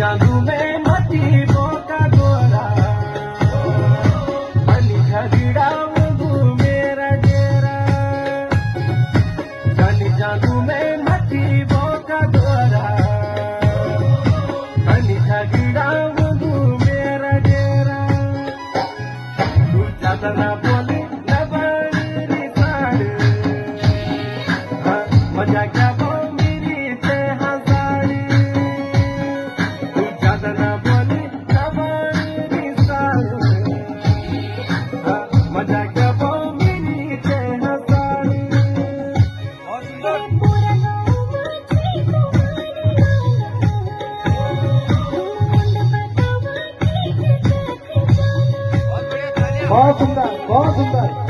जादू में मती बोका गोरा बनी झगड़ा मेरा डेरा बनी जादू में मती बोका गोरा बनी झगड़ा मेरा डेरा तू ज्यादा ना बोले न बड़ी साड़ मजा क्या बहुत सुंदर बहुत सुंदर।